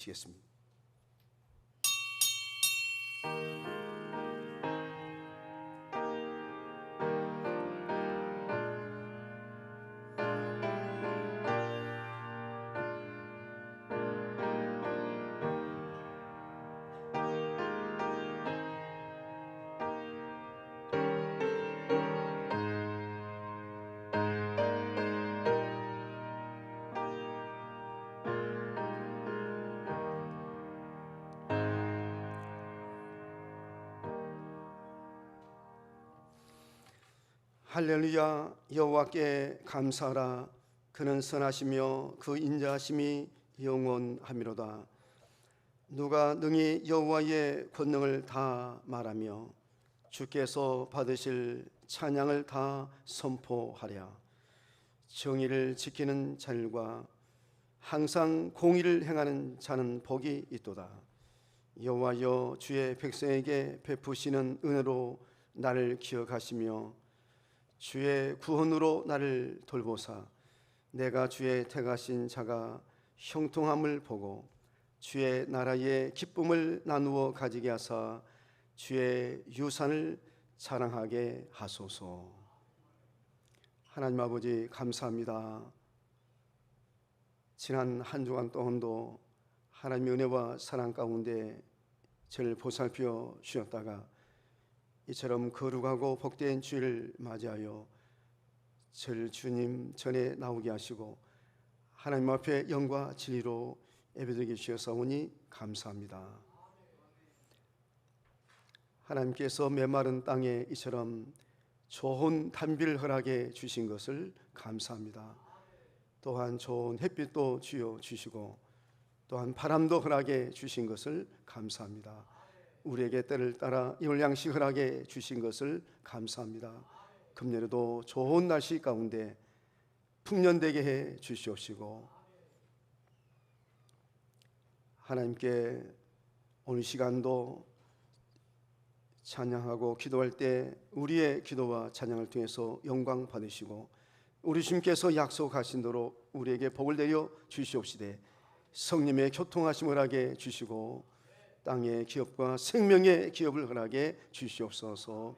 부르시겠습니다. 할렐루야. 여호와께 감사하라. 그는 선하시며 그 인자하심이 영원하미로다. 누가 능히 여호와의 권능을 다 말하며 주께서 받으실 찬양을 다 선포하랴. 정의를 지키는 자들과 항상 공의를 행하는 자는 복이 있도다. 여호와여, 주의 백성에게 베푸시는 은혜로 나를 기억하시며 주의 구원으로 나를 돌보사 내가 주의 택하신 자가 형통함을 보고 주의 나라의 기쁨을 나누어 가지게 하사 주의 유산을 자랑하게 하소서. 하나님 아버지, 감사합니다. 지난 한 주간 동안도 하나님의 은혜와 사랑 가운데 저를 보살펴 주셨다가 이처럼 거룩하고 복된 주일을 맞이하여 저를 주님 전에 나오게 하시고 하나님 앞에 영과 진리로 예배드리게 주셔서오니 감사합니다. 하나님께서 메마른 땅에 이처럼 좋은 단비를 허락해 주신 것을 감사합니다. 또한 좋은 햇빛도 주어 주시고 또한 바람도 허락해 주신 것을 감사합니다. 우리에게 때를 따라 열량식 허락해 주신 것을 감사합니다. 금년에도 좋은 날씨 가운데 풍년되게 해 주시옵시고 하나님께 오늘 시간도 찬양하고 기도할 때 우리의 기도와 찬양을 통해서 영광 받으시고 우리 주님께서 약속하신 대로 우리에게 복을 내려 주시옵시되 성령의 교통하심을 허락해 주시고 땅의 기업과 생명의 기업을 허락해 주시옵소서.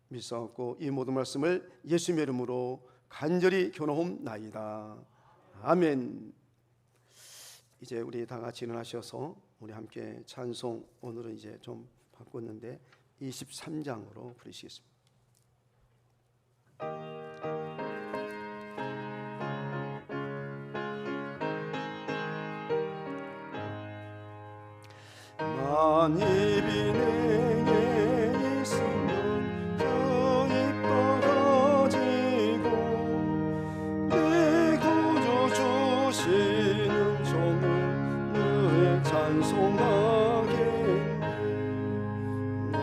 믿사옵고 이 모든 말씀을 예수님의 이름으로 간절히 교나옵나이다. 아멘. 이제 우리 다 같이 일어나셔서 우리 함께 찬송, 오늘은 이제 좀 바꿨는데 23장으로 부르시겠습니다. 만입이 내게 있으면 그 입 벌어지고 내 구주 주시는 종을 늘 찬송하겠네. 내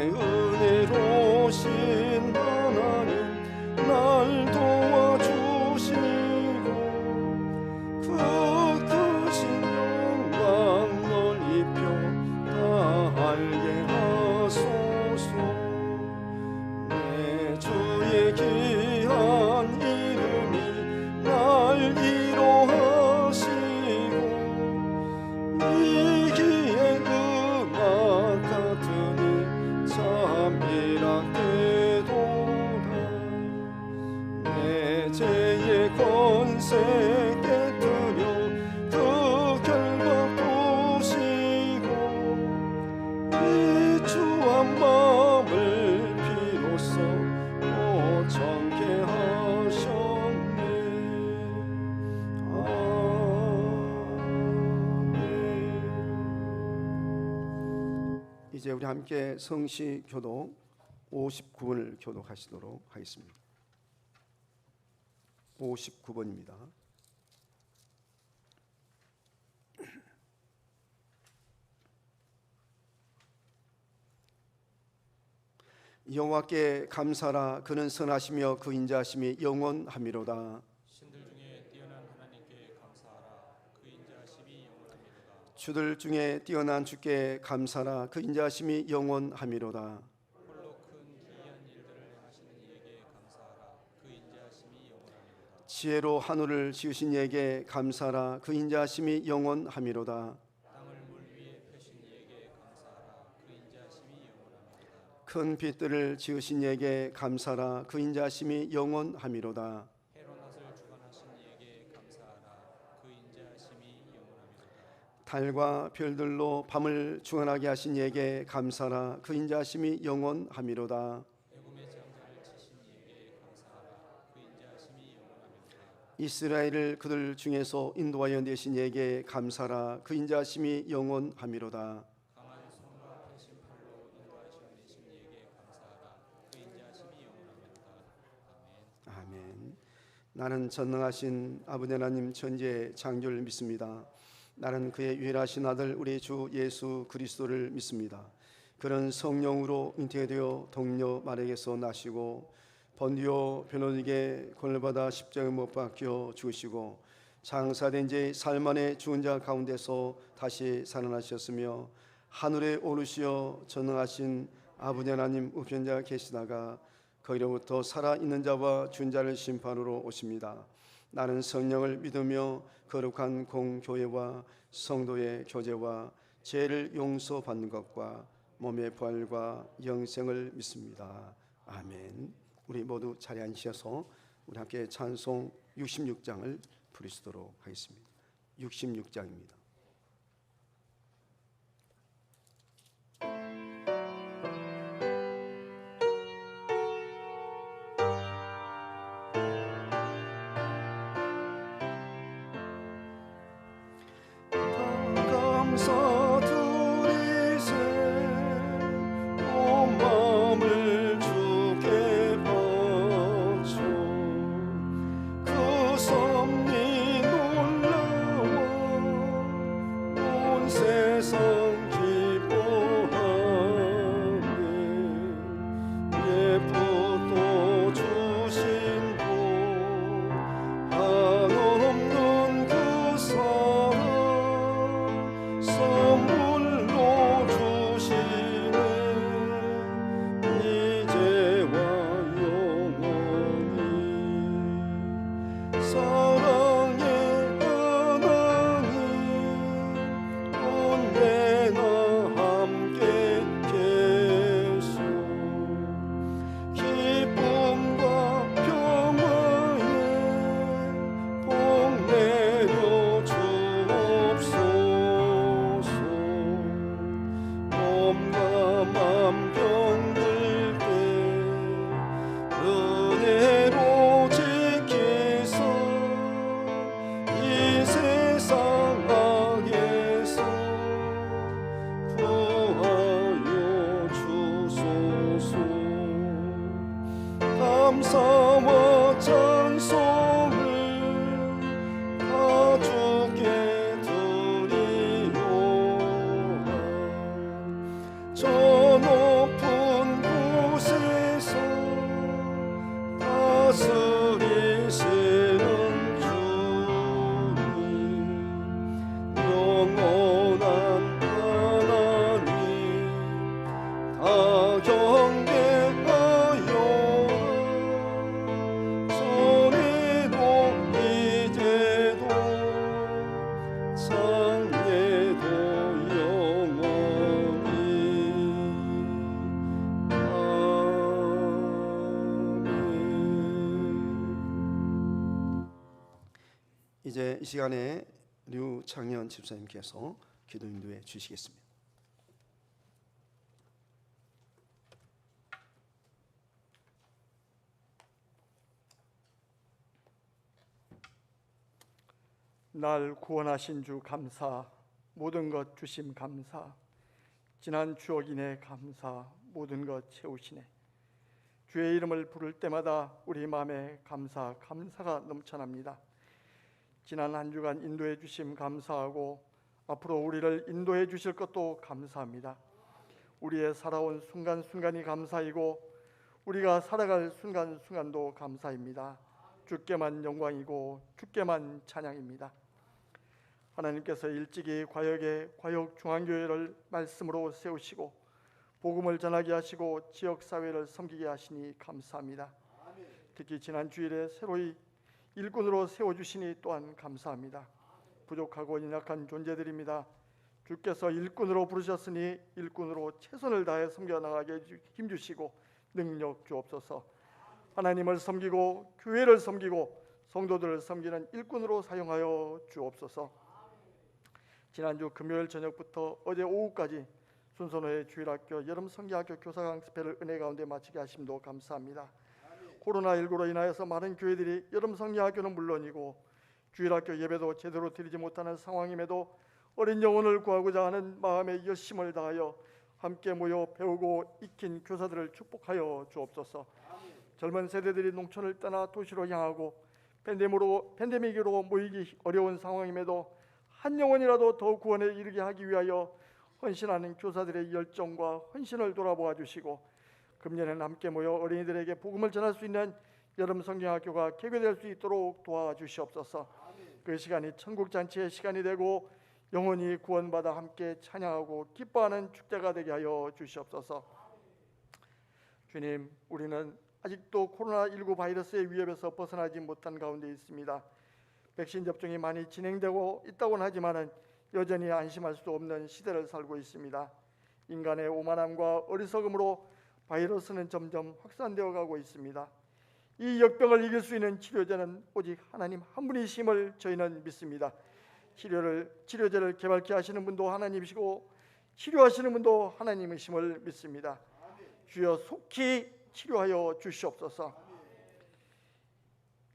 은혜로우신 하나님 날 도와주시고 그 크신 영광 널리 알게 하소서. 내 주의 귀한 이름이 날 위로하시고 이기의 음악 같으니 참이라 되도다. 내 죄의 권세 깨뜨려 그 결과 마음을 비로소 오청케 하셨네. 아멘. 이제 우리 함께 성시 교독 59번을 교독하시도록 하겠습니다. 59번입니다. 여호와께 감사하라. 그는 선하시며 그 인자하심이 영원하미로다. 신들 중에 뛰어난 하나님께 감사하라. 그 인자하심이 영원하미로다. 주들 중에 뛰어난 주께 감사하라. 그 인자하심이 영원하미로다. 홀로 큰 기이한 일들을 행하시는 이에게 감사하라. 그 인자하심이 영원하미로다. 지혜로 하늘을 지으신 이에게 감사하라. 그 인자하심이 영원하미로다. 큰 빛들을 지으신 이에게 감사라. 그 인자심이 영원함이로다. 해로 낫을 주관하신 이에게 감사하라. 그 인자하심이 영원하미로다. 달과 별들로 밤을 주관하게 하신 이에게 감사라. 그 인자하심이 영원함이로다. 애굽의 장자를 치신 이에게 감사하라. 그 인자하심이 영원하미로다. 이스라엘을 그들 중에서 인도하여 내신 이에게 감사라. 그 인자하심이 영원함이로다. 강한 손과 펴신 팔로 인도하시어 내신 이에게 감사하라. 그 인자하심이 영원하미로다. 아멘. 아멘. 나는 전능하신 아버지 하나님 천지의 창조를 믿습니다. 나는 그의 유일하신 아들 우리 주 예수 그리스도를 믿습니다. 그는 성령으로 잉태되어 동료 마리아에게서 나시고 본디오 빌라도에게 권을받아 십자가에 못 박혀 죽으시고 장사된 지 사흘 만에 죽은 자 가운데서 다시 살아나셨으며 하늘에 오르시어 전능하신 아버지 하나님 우편자 계시다가 거기로부터 살아있는 자와 죽은 자를 심판으로 오십니다. 나는 성령을 믿으며 거룩한 공교회와 성도의 교제와 죄를 용서받는 것과 몸의 부활과 영생을 믿습니다. 아멘. 우리 모두 자리에 앉으셔서 우리 함께 찬송 66장을 부르시도록 하겠습니다. 66장입니다. 감사 드리세 온 마음을 주께 바쳐 그 섭리 놀라워 온 세상 기뻐하네 예쁘도 주신 복 한없는 그 사랑 선물로 주시네 이제와 영원히 사랑의 하나님 언제나 함께 계소 기쁨과 평화에 복 내려 주옵소서 몸과 맘 병들 때 은혜로 지키사 이 세상 악에서 구하여 주소서 감사와 찬송을 다 주께 드리오라 저 높은 곳에서 다스리시는 주님 영원한 하나님 다 경배하여 전에도 이제도 장래도 영원히 아멘. 이제 이 시간에 류창현 집사님께서 기도 인도해 주시겠습니다. 날 구원하신 주 감사, 모든 것 주심 감사, 지난 추억이네 감사, 모든 것 채우시네. 주의 이름을 부를 때마다 우리 마음에 감사가 넘쳐납니다. 지난 한 주간 인도해 주심 감사하고 앞으로 우리를 인도해 주실 것도 감사합니다. 우리의 살아온 순간순간이 감사이고 우리가 살아갈 순간순간도 감사입니다. 주께만 영광이고 주께만 찬양입니다. 하나님께서 일찍이 과역 중앙교회를 말씀으로 세우시고 복음을 전하게 하시고 지역사회를 섬기게 하시니 감사합니다. 특히 지난 주일에 새로이 일꾼으로 세워주시니 또한 감사합니다. 부족하고 연약한 존재들입니다. 주께서 일꾼으로 부르셨으니 일꾼으로 최선을 다해 섬겨나가게 힘주시고 능력 주옵소서. 하나님을 섬기고 교회를 섬기고 성도들을 섬기는 일꾼으로 사용하여 주옵소서. 지난주 금요일 저녁부터 어제 오후까지 순서노예 주일학교 여름 성경학교 교사 강습회를 은혜 가운데 마치게 하심도 감사합니다. 코로나19로 인하여서 많은 교회들이 여름 성경학교는 물론이고 주일학교 예배도 제대로 드리지 못하는 상황임에도 어린 영혼을 구하고자 하는 마음의 열심을 다하여 함께 모여 배우고 익힌 교사들을 축복하여 주옵소서. 젊은 세대들이 농촌을 떠나 도시로 향하고 팬데믹으로 모이기 어려운 상황임에도 한 영혼이라도 더 구원에 이르게 하기 위하여 헌신하는 교사들의 열정과 헌신을 돌아보아 주시고 금년에는 함께 모여 어린이들에게 복음을 전할 수 있는 여름 성경학교가 개교될 수 있도록 도와주시옵소서. 그 시간이 천국잔치의 시간이 되고 영혼이 구원받아 함께 찬양하고 기뻐하는 축제가 되게 하여 주시옵소서. 주님, 우리는 아직도 코로나19 바이러스의 위협에서 벗어나지 못한 가운데 있습니다. 백신 접종이 많이 진행되고 있다고는 하지만 여전히 안심할 수 없는 시대를 살고 있습니다. 인간의 오만함과 어리석음으로 바이러스는 점점 확산되어 가고 있습니다. 이 역병을 이길 수 있는 치료제는 오직 하나님 한 분이심을 저희는 믿습니다. 치료제를 개발케 하시는 분도 하나님이시고 치료하시는 분도 하나님이심을 믿습니다. 주여 속히 치료하여 주시옵소서.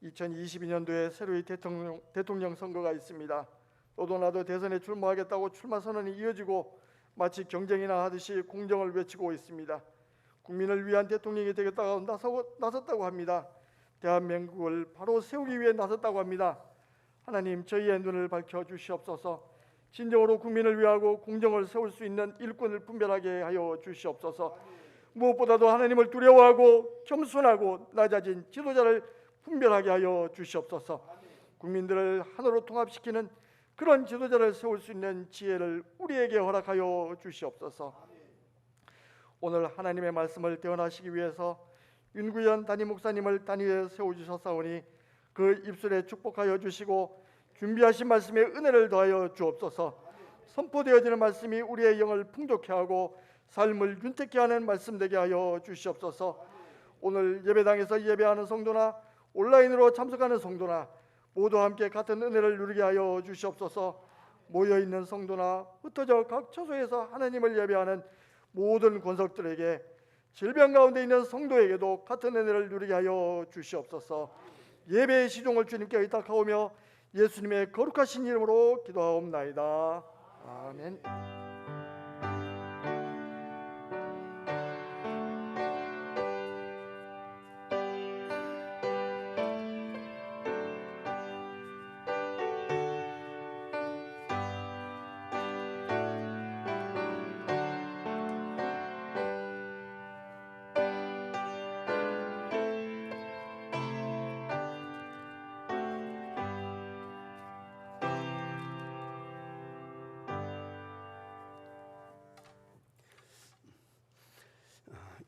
2022년도에 새로이 대통령 선거가 있습니다. 너도 나도 대선에 출마하겠다고 출마 선언이 이어지고 마치 경쟁이나 하듯이 공정을 외치고 있습니다. 국민을 위한 대통령이 되겠다고 나섰다고 합니다. 대한민국을 바로 세우기 위해 나섰다고 합니다. 하나님, 저희의 눈을 밝혀 주시옵소서. 진정으로 국민을 위하고 공정을 세울 수 있는 일꾼을 분별하게 하여 주시옵소서. 무엇보다도 하나님을 두려워하고 겸손하고 낮아진 지도자를 분별하게 하여 주시옵소서. 국민들을 하나로 통합시키는 그런 지도자를 세울 수 있는 지혜를 우리에게 허락하여 주시옵소서. 오늘 하나님의 말씀을 대언하시기 위해서 윤구현 담임 목사님을 단위에 세워주셨사오니 그 입술에 축복하여 주시고 준비하신 말씀에 은혜를 더하여 주옵소서. 선포되어지는 말씀이 우리의 영을 풍족케 하고 삶을 윤택케 하는 말씀 되게 하여 주시옵소서. 오늘 예배당에서 예배하는 성도나 온라인으로 참석하는 성도나 모두 함께 같은 은혜를 누리게 하여 주시옵소서. 모여있는 성도나 흩어져 각 처소에서 하나님을 예배하는 모든 권속들에게 질병 가운데 있는 성도에게도 같은 은혜를 누리게 하여 주시옵소서. 예배의 시종을 주님께 의탁하오며 예수님의 거룩하신 이름으로 기도하옵나이다. 아멘.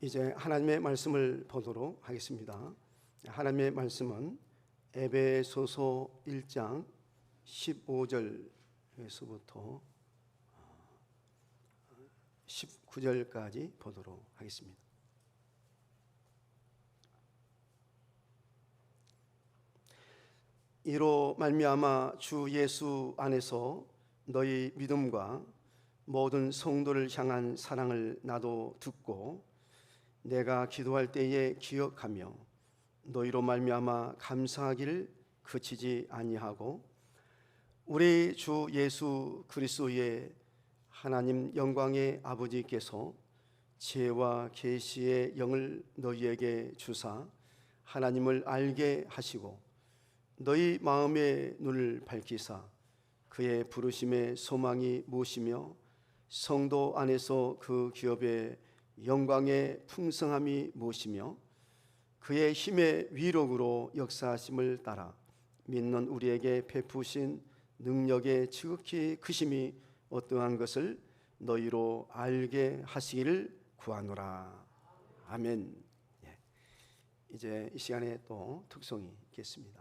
이제 하나님의 말씀을 보도록 하겠습니다. 하나님의 말씀은 에베소서 1장 15절에서부터 19절까지 보도록 하겠습니다. 이로 말미암아 주 예수 안에서 너희 믿음과 모든 성도를 향한 사랑을 나도 듣고 내가 기도할 때에 기억하며 너희로 말미암아 감사하기를 그치지 아니하고 우리 주 예수 그리스도의 하나님 영광의 아버지께서 지혜와 계시의 영을 너희에게 주사 하나님을 알게 하시고 너희 마음의 눈을 밝히사 그의 부르심의 소망이 무엇이며 성도 안에서 그 기업의 영광의 풍성함이 무엇이며 그의 힘의 위력으로 역사하심을 따라 믿는 우리에게 베푸신 능력의 지극히 크심이 어떠한 것을 너희로 알게 하시기를 구하노라. 아멘. 이제 이 시간에 또 특송이 있겠습니다.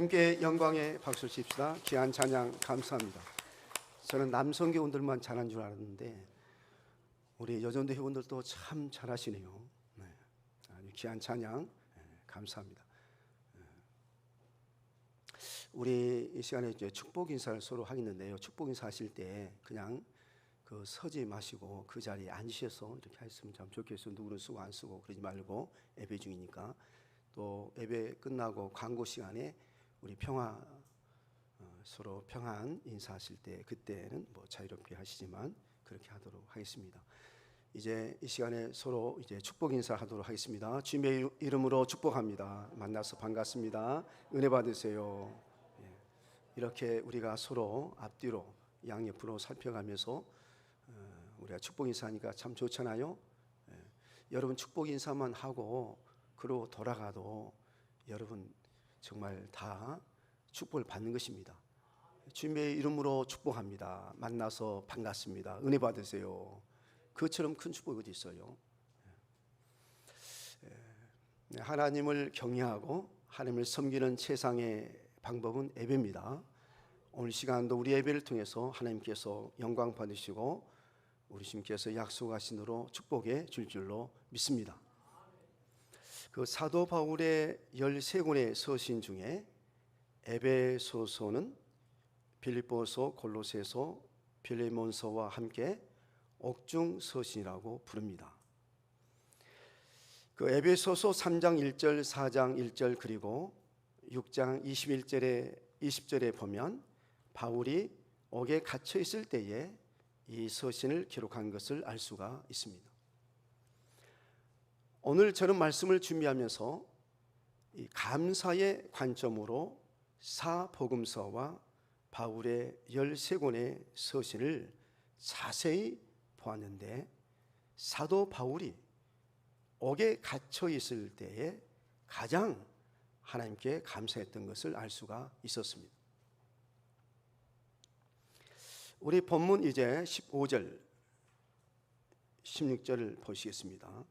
함께 영광의 박수를 칩시다. 귀한 찬양 감사합니다. 저는 남성 교원들만 잘한 줄 알았는데 우리 여전도 회원들도 참 잘하시네요. 네. 아주 귀한 찬양 감사합니다. 우리 이 시간에 이제 축복 인사를 서로 하겠는데요. 축복 인사 하실 때 그냥 그 서지 마시고 그 자리에 앉으셔서 이렇게 하셨으면 참 좋겠어요. 누구는 쓰고 안 쓰고 그러지 말고 예배 중이니까. 또 예배 끝나고 광고 시간에 우리 서로 평안 인사하실 때 그때는 뭐 자유롭게 하시지만 그렇게 하도록 하겠습니다. 이제 이 시간에 서로 이제 축복 인사하도록 하겠습니다. 주님의 이름으로 축복합니다. 만나서 반갑습니다. 은혜 받으세요. 이렇게 우리가 서로 앞뒤로 양옆으로 살펴가면서 우리가 축복 인사하니까 참 좋잖아요. 여러분 축복 인사만 하고 그러고 돌아가도 여러분 정말 다 축복을 받는 것입니다. 주님의 이름으로 축복합니다. 만나서 반갑습니다. 은혜 받으세요. 그것처럼 큰 축복이 어디 있어요? 하나님을 경외하고 하나님을 섬기는 최상의 방법은 예배입니다. 오늘 시간도 우리 예배를 통해서 하나님께서 영광 받으시고 우리 주님께서 약속하신 대로 축복해 줄 줄로 믿습니다. 그 사도 바울의 13권의 서신 중에 에베소서는 빌립보서, 골로새서, 빌레몬서와 함께 옥중 서신이라고 부릅니다. 그 에베소서 3장 1절, 4장 1절 그리고 6장 20절에 보면 바울이 옥에 갇혀 있을 때에 이 서신을 기록한 것을 알 수가 있습니다. 오늘 저는 말씀을 준비하면서 이 감사의 관점으로 사복음서와 바울의 13권의 서신을 자세히 보았는데 사도 바울이 옥에 갇혀 있을 때에 가장 하나님께 감사했던 것을 알 수가 있었습니다. 우리 본문 이제 15절 16절을 보시겠습니다.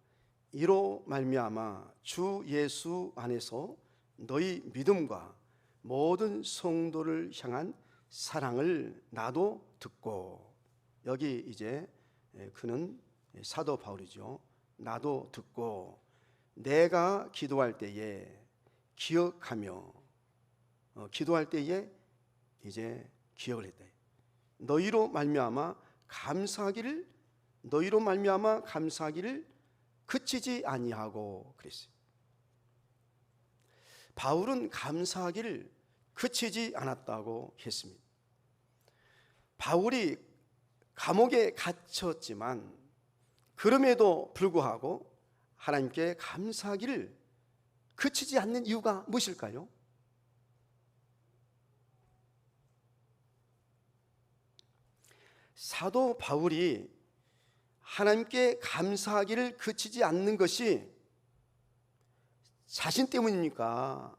이로 말미암아 주 예수 안에서 너희 믿음과 모든 성도를 향한 사랑을 나도 듣고, 여기 이제 그는 사도 바울이죠. 나도 듣고 내가 기도할 때에 기억하며, 기도할 때에 이제 기억을 했다. 너희로 말미암아 감사하기를 그치지 아니하고 그랬어요. 바울은 감사하기를 그치지 않았다고 했습니다. 바울이 감옥에 갇혔지만 그럼에도 불구하고 하나님께 감사하기를 그치지 않는 이유가 무엇일까요? 사도 바울이 하나님께 감사하기를 그치지 않는 것이 자신 때문입니까?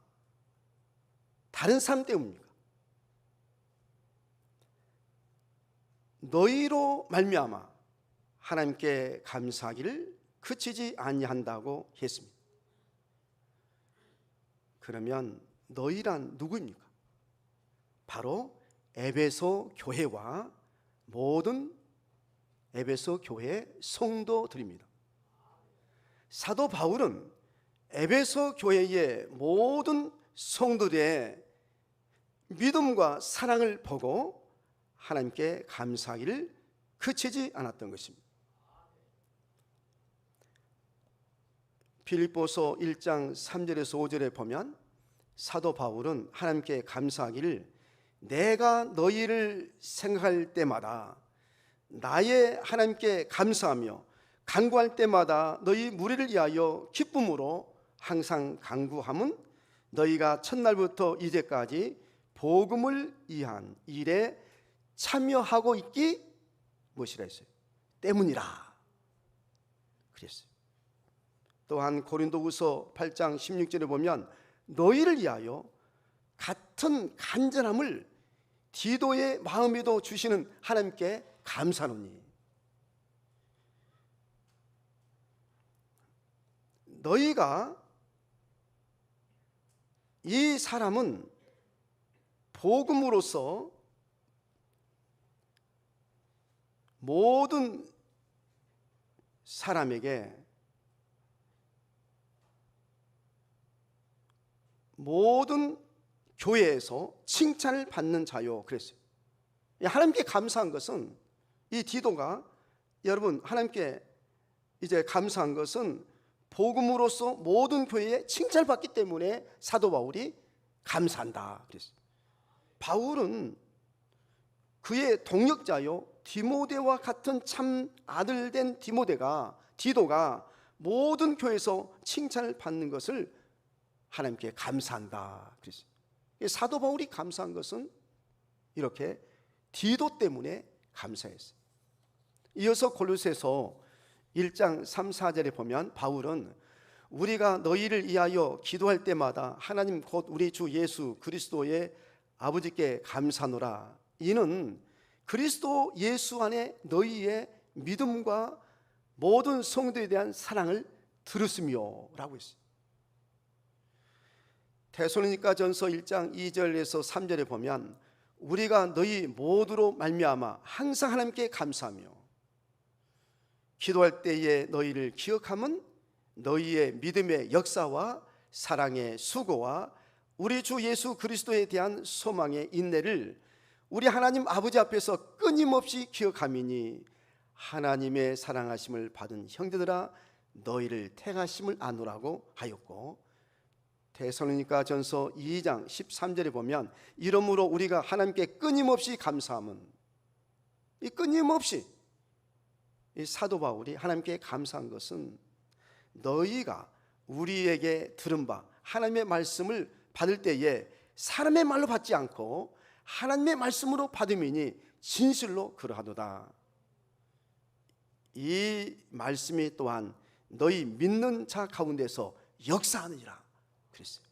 다른 사람 때문입니까? 너희로 말미암아 하나님께 감사하기를 그치지 아니한다고 했습니다. 그러면 너희란 누구입니까? 바로 에베소 교회와 모든 에베소 교회 성도들입니다. 사도 바울은 에베소 교회의 모든 성도들의 믿음과 사랑을 보고 하나님께 감사하기를 그치지 않았던 것입니다. 빌립보서 1장 3절에서 5절에 보면 사도 바울은 하나님께 감사하기를 내가 너희를 생각할 때마다 나의 하나님께 감사하며 간구할 때마다 너희 무리를 위하여 기쁨으로 항상 간구함은 너희가 첫날부터 이제까지 복음을 위한 일에 참여하고 있기 무엇이라 했어요? 때문이라 그랬어요. 또한 고린도후서 8장 16절에 보면 너희를 위하여 같은 간절함을 디도의 마음에도 주시는 하나님께 감사하노니 너희가 이 사람은 복음으로써 모든 사람에게, 모든 교회에서 칭찬을 받는 자요 그랬어요. 하나님께 감사한 것은, 이 디도가 여러분 하나님께 이제 감사한 것은 복음으로써 모든 교회에 칭찬을 받기 때문에 사도 바울이 감사한다 그랬어요. 바울은 그의 동역자요 디모데와 같은 참 아들 된 디도가 모든 교회에서 칭찬을 받는 것을 하나님께 감사한다 그랬어요. 사도 바울이 감사한 것은 이렇게 디도 때문에 감사했어요. 이어서 골로새서 1장 3, 4절에 보면 바울은 우리가 너희를 위하여 기도할 때마다 하나님 곧 우리 주 예수 그리스도의 아버지께 감사노라. 이는 그리스도 예수 안에 너희의 믿음과 모든 성도에 대한 사랑을 들었으며 라고 했어요. 데살로니가전서 1장 2절에서 3절에 보면 우리가 너희 모두로 말미암아 항상 하나님께 감사하며 기도할 때에 너희를 기억함은 너희의 믿음의 역사와 사랑의 수고와 우리 주 예수 그리스도에 대한 소망의 인내를 우리 하나님 아버지 앞에서 끊임없이 기억함이니 하나님의 사랑하심을 받은 형제들아 너희를 택하심을 아노라고 하였고, 데살로니가전서 2장 13절에 보면 이러므로 우리가 하나님께 끊임없이 감사함은, 이 끊임없이 이 사도 바울이 하나님께 감사한 것은 너희가 우리에게 들은 바 하나님의 말씀을 받을 때에 사람의 말로 받지 않고 하나님의 말씀으로 받음이니 진실로 그러하도다. 이 말씀이 또한 너희 믿는 자 가운데서 역사하느니라 그랬어요.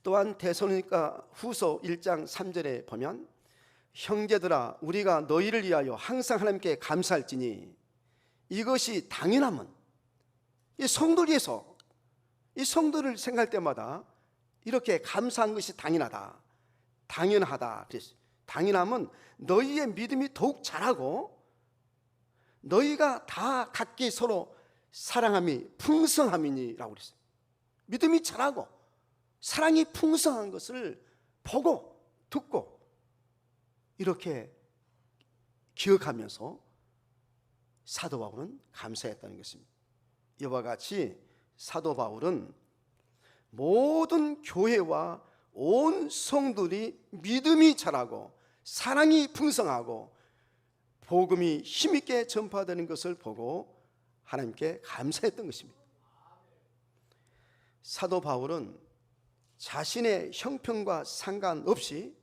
또한 데살로니가 후서 1장 3절에 보면 형제들아 우리가 너희를 위하여 항상 하나님께 감사할지니 이것이 당연함은, 이 성도를 위해서, 이 성도를 생각할 때마다 이렇게 감사한 것이 당연하다, 당연하다 그랬어요. 당연함은 너희의 믿음이 더욱 자라고 너희가 다 각기 서로 사랑함이 풍성함이니라고 그랬어요. 믿음이 자라고 사랑이 풍성한 것을 보고 듣고 이렇게 기억하면서 사도 바울은 감사했다는 것입니다. 이와 같이 사도 바울은 모든 교회와 온 성도들이 믿음이 자라고 사랑이 풍성하고 복음이 힘있게 전파되는 것을 보고 하나님께 감사했던 것입니다. 사도 바울은 자신의 형편과 상관없이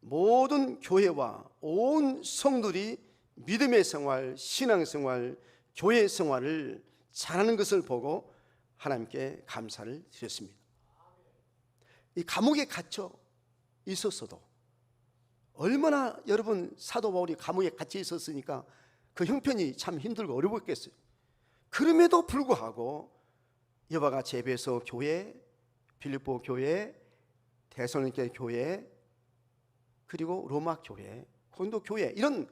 모든 교회와 온 성도들이 믿음의 생활, 신앙생활, 교회 생활을 잘하는 것을 보고 하나님께 감사를 드렸습니다. 이 감옥에 갇혀 있었어도 얼마나 여러분 사도 바울이 감옥에 갇혀 있었으니까 그 형편이 참 힘들고 어려웠겠어요. 그럼에도 불구하고 이와 같이 에베소 교회, 빌립보 교회, 데살로니가 교회, 그리고 로마 교회, 고린도 교회, 이런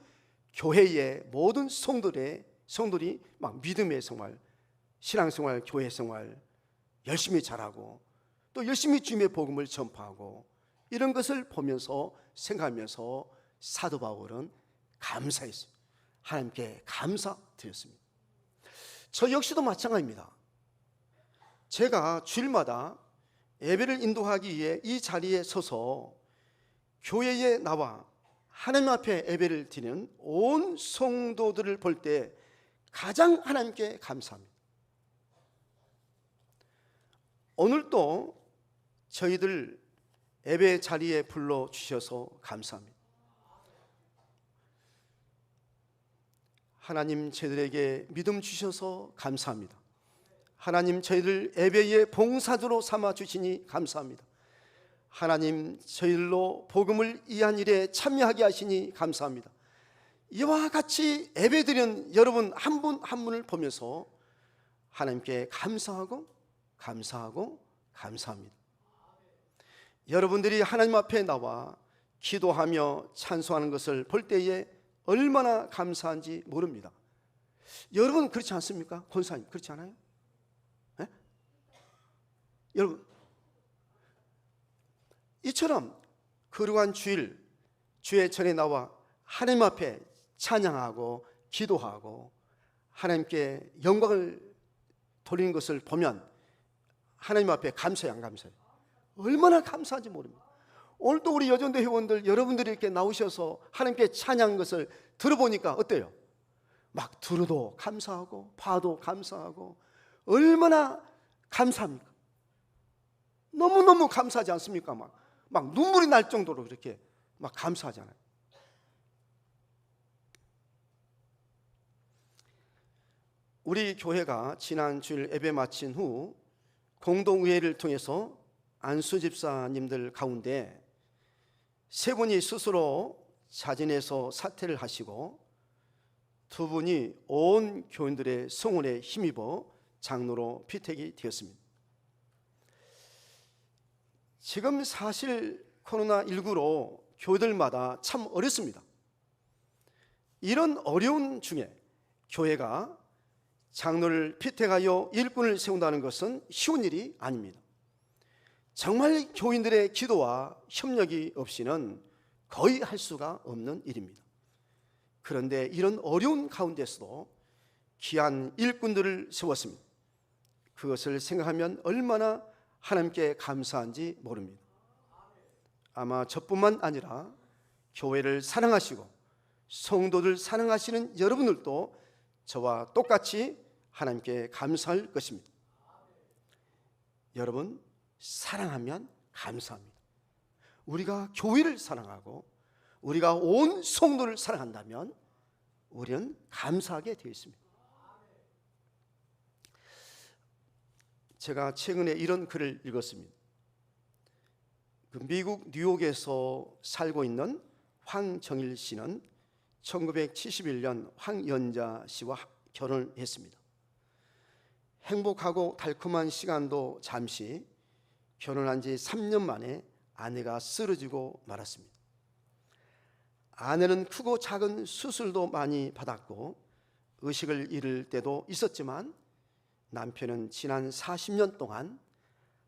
교회의 모든 성도들이 막 믿음의 생활, 신앙생활, 교회 생활 열심히 잘하고 또 열심히 주님의 복음을 전파하고 이런 것을 보면서 생각하면서 사도 바울은 감사했어요. 하나님께 감사드렸습니다. 저 역시도 마찬가지입니다. 제가 주일마다 예배를 인도하기 위해 이 자리에 서서 교회에 나와 하나님 앞에 예배를 드리는 온 성도들을 볼 때 가장 하나님께 감사합니다. 오늘도 저희들 예배 자리에 불러주셔서 감사합니다. 하나님 저희들에게 믿음 주셔서 감사합니다. 하나님 저희들 예배의 봉사자로 삼아주시니 감사합니다. 하나님 저희들로 복음을 이한 일에 참여하게 하시니 감사합니다. 이와 같이 예배드리는 여러분 한 분 한 분을 보면서 하나님께 감사하고 감사합니다. 여러분들이 하나님 앞에 나와 기도하며 찬송하는 것을 볼 때에 얼마나 감사한지 모릅니다. 여러분 그렇지 않습니까? 권사님 그렇지 않아요? 네? 여러분 이처럼 거룩한 주일 주의 전에 나와 하나님 앞에 찬양하고 기도하고 하나님께 영광을 돌리는 것을 보면 하나님 앞에 감사해요, 안 감사해요? 얼마나 감사한지 모릅니다. 오늘도 우리 여전도 회원들 여러분들이 이렇게 나오셔서 하나님께 찬양한 것을 들어보니까 어때요? 막 들어도 감사하고 봐도 감사하고 얼마나 감사합니까? 너무너무 감사하지 않습니까? 막 눈물이 날 정도로 그렇게 막 감사하잖아요. 우리 교회가 지난 주일 예배 마친 후 공동의회를 통해서 안수 집사님들 가운데 세 분이 스스로 자진해서 사퇴를 하시고 두 분이 온 교인들의 성원에 힘입어 장로로 피택이 되었습니다. 지금 사실 코로나19로 교회들마다 참 어렵습니다. 이런 어려운 중에 교회가 장로를 피택하여 일꾼을 세운다는 것은 쉬운 일이 아닙니다. 정말 교인들의 기도와 협력이 없이는 거의 할 수가 없는 일입니다. 그런데 이런 어려운 가운데서도 귀한 일꾼들을 세웠습니다. 그것을 생각하면 얼마나 하나님께 감사한지 모릅니다. 아마 저뿐만 아니라 교회를 사랑하시고 성도들 사랑하시는 여러분들도 저와 똑같이 하나님께 감사할 것입니다. 여러분, 사랑하면 감사합니다. 우리가 교회를 사랑하고 우리가 온 성도를 사랑한다면 우리는 감사하게 되어 있습니다. 제가 최근에 이런 글을 읽었습니다. 미국 뉴욕에서 살고 있는 황정일 씨는 1971년 황연자 씨와 결혼을 했습니다. 행복하고 달콤한 시간도 잠시 결혼한 지 3년 만에 아내가 쓰러지고 말았습니다. 아내는 크고 작은 수술도 많이 받았고 의식을 잃을 때도 있었지만 남편은 지난 40년 동안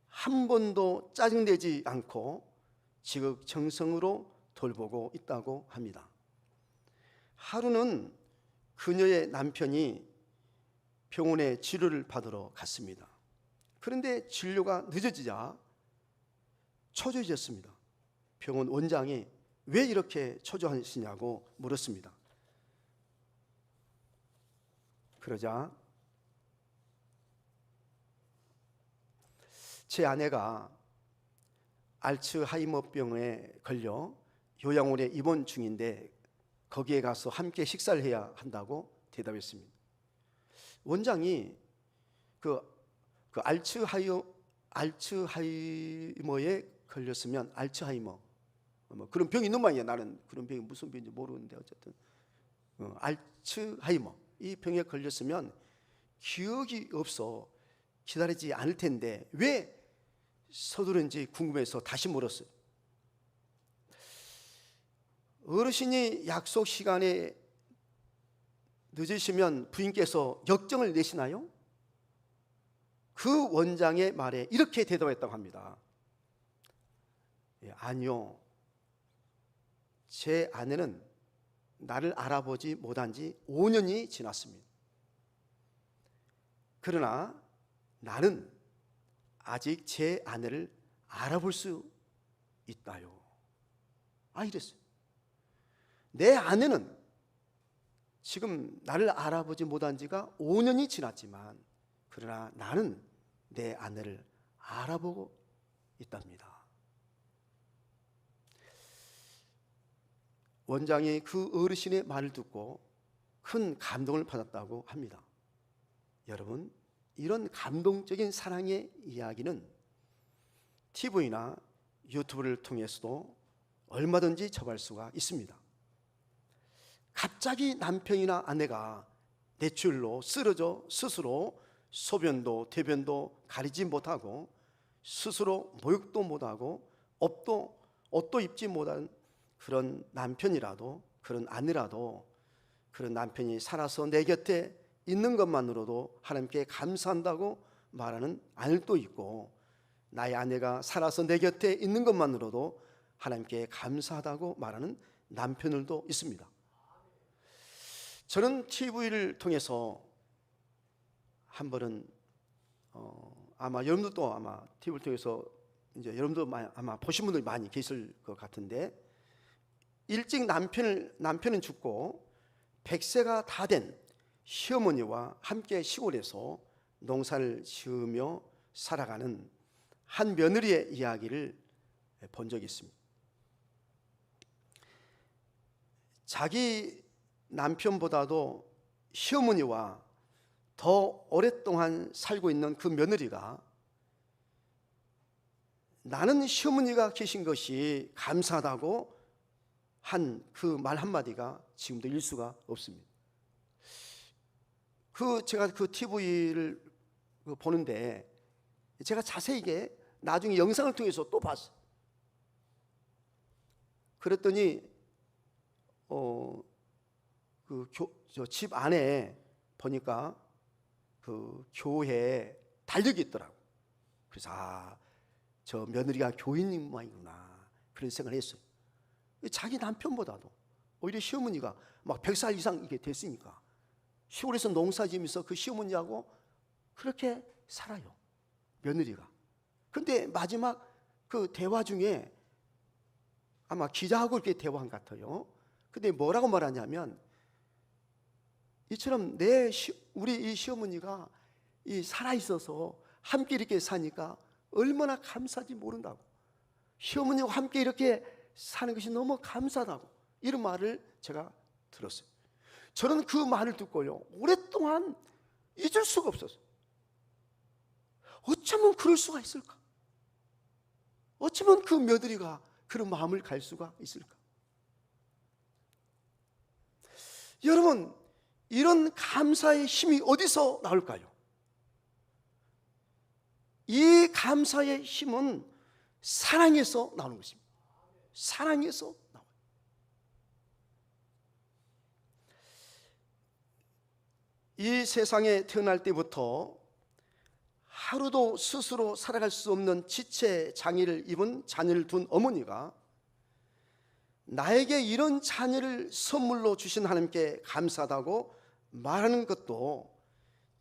한 번도 짜증내지 않고 지극정성으로 돌보고 있다고 합니다. 하루는 그녀의 남편이 병원에 치료를 받으러 갔습니다. 그런데 진료가 늦어지자 초조해졌습니다. 병원 원장이 왜 이렇게 초조하시냐고 물었습니다. 그러자 제 아내가 알츠하이머병에 걸려 요양원에 입원 중인데 거기에 가서 함께 식사를 해야 한다고 대답했습니다. 원장이 그 알츠하이머에 걸렸으면 알츠하이머 뭐 그런 병이 있는 모양이야. 나는 그런 병이 무슨 병인지 모르는데 어쨌든 알츠하이머 이 병에 걸렸으면 기억이 없어 기다리지 않을 텐데 왜 서두른지 궁금해서 다시 물었어요. 어르신이 약속 시간에 늦으시면 부인께서 역정을 내시나요? 그 원장의 말에 이렇게 대답했다고 합니다. 아니요. 제 아내는 나를 알아보지 못한 지 5년이 지났습니다. 그러나 나는 아직 제 아내를 알아볼 수 있다요. 이랬어요. 내 아내는 지금 나를 알아보지 못한 지가 5년이 지났지만 그러나 나는 내 아내를 알아보고 있답니다. 원장이 그 어르신의 말을 듣고 큰 감동을 받았다고 합니다. 여러분, 이런 감동적인 사랑의 이야기는 TV나 유튜브를 통해서도 얼마든지 접할 수가 있습니다. 갑자기 남편이나 아내가 뇌출로 쓰러져 스스로 소변도 대변도 가리지 못하고 스스로 목욕도 못하고 옷도 입지 못한 그런 남편이라도, 그런 아내라도, 그런 남편이 살아서 내 곁에 있는 것만으로도 하나님께 감사한다고 말하는 아내도 있고, 나의 아내가 살아서 내 곁에 있는 것만으로도 하나님께 감사하다고 말하는 남편들도 있습니다. 저는 TV를 통해서 한 번은 아마 여러분들도 아마 TV를 통해서 이제 여러분도 아마 보신 분들이 많이 계실 것 같은데, 일찍 남편은 죽고 100세가 다 된 시어머니와 함께 시골에서 농사를 지으며 살아가는 한 며느리의 이야기를 본 적이 있습니다. 자기 남편보다도 시어머니와 더 오랫동안 살고 있는 그 며느리가 나는 시어머니가 계신 것이 감사하다고 한 그 말 한마디가 지금도 잃을 수가 없습니다. 제가 그 TV를 보는데 제가 자세히 나중에 영상을 통해서 또 봤어요. 그랬더니 집 안에 보니까 그 교회에 달력이 있더라고. 그래서 저 며느리가 교인인 모양이구나, 그런 생각을 했어요. 자기 남편보다도 오히려 시어머니가 막 100살 이상 이게 됐으니까 시골에서 농사 지으면서 그 시어머니하고 그렇게 살아요, 며느리가. 그런데 마지막 그 대화 중에 아마 기자하고 이렇게 대화한 것 같아요. 근데 뭐라고 말하냐면, 이처럼 우리 이 시어머니가 살아 있어서 함께 이렇게 사니까 얼마나 감사한지 모른다고. 시어머니와 함께 이렇게 사는 것이 너무 감사하다고, 이런 말을 제가 들었어요. 저는 그 말을 듣고요, 오랫동안 잊을 수가 없었어요. 어쩌면 그럴 수가 있을까? 어쩌면 그 며느리가 그런 마음을 갈 수가 있을까? 여러분, 이런 감사의 힘이 어디서 나올까요? 이 감사의 힘은 사랑에서 나오는 것입니다. 사랑에서 나와요. 이 세상에 태어날 때부터 하루도 스스로 살아갈 수 없는 지체 장애를 입은 자녀를 둔 어머니가 나에게 이런 자녀를 선물로 주신 하나님께 감사하다고 말하는 것도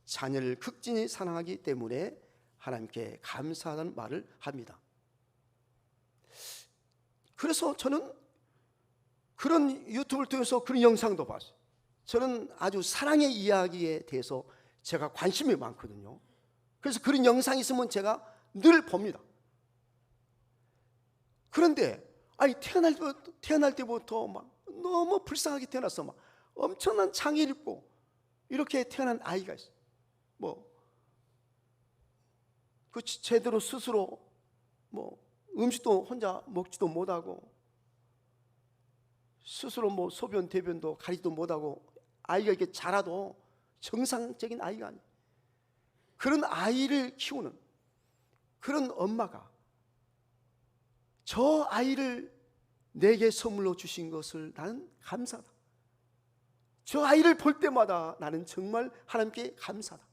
자녀를 극진히 사랑하기 때문에 하나님께 감사하다는 말을 합니다. 그래서 저는 그런 유튜브를 통해서 그런 영상도 봤어요. 저는 아주 사랑의 이야기에 대해서 제가 관심이 많거든요. 그래서 그런 영상이 있으면 제가 늘 봅니다. 그런데 태어날 때부터 막 너무 불쌍하게 태어나서 막 엄청난 장애를 입고 이렇게 태어난 아이가 있어요. 제대로 스스로 음식도 혼자 먹지도 못하고, 스스로 소변 대변도 가리지도 못하고, 아이가 이렇게 자라도 정상적인 아이가 아니에요. 그런 아이를 키우는 그런 엄마가 저 아이를 내게 선물로 주신 것을 나는 감사하다. 저 아이를 볼 때마다 나는 정말 하나님께 감사하다.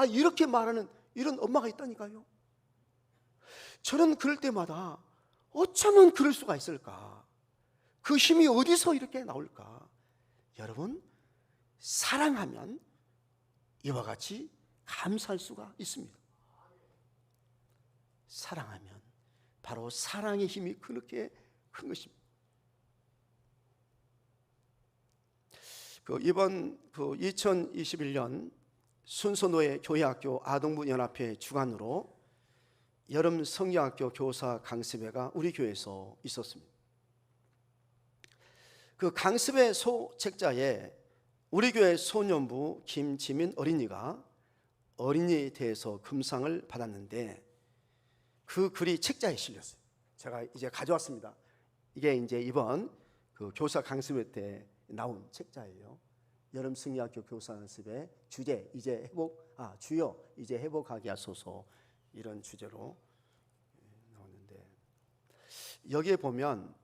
이렇게 말하는 이런 엄마가 있다니까요. 저는 그럴 때마다 어쩌면 그럴 수가 있을까? 그 힘이 어디서 이렇게 나올까? 여러분, 사랑하면 이와 같이 감사할 수가 있습니다. 사랑하면 바로 사랑의 힘이 그렇게 큰 것입니다. 이번 2021년 순서노예 교회학교 아동부 연합회 주관으로 여름 성경학교 교사 강습회가 우리 교회에서 있었습니다. 그 강습회 소책자에 우리 교회 소년부 김지민 어린이가 어린이에 대해서 금상을 받았는데, 그 글이 책자에 실렸어요. 제가 이제 가져왔습니다. 이게 이제 이번 그 교사 강습회 때 나온 책자예요. 여름 성경학교 교사 강습회 주제 주여 이제 회복하게 하소서, 이런 주제로 나왔는데, 여기에 보면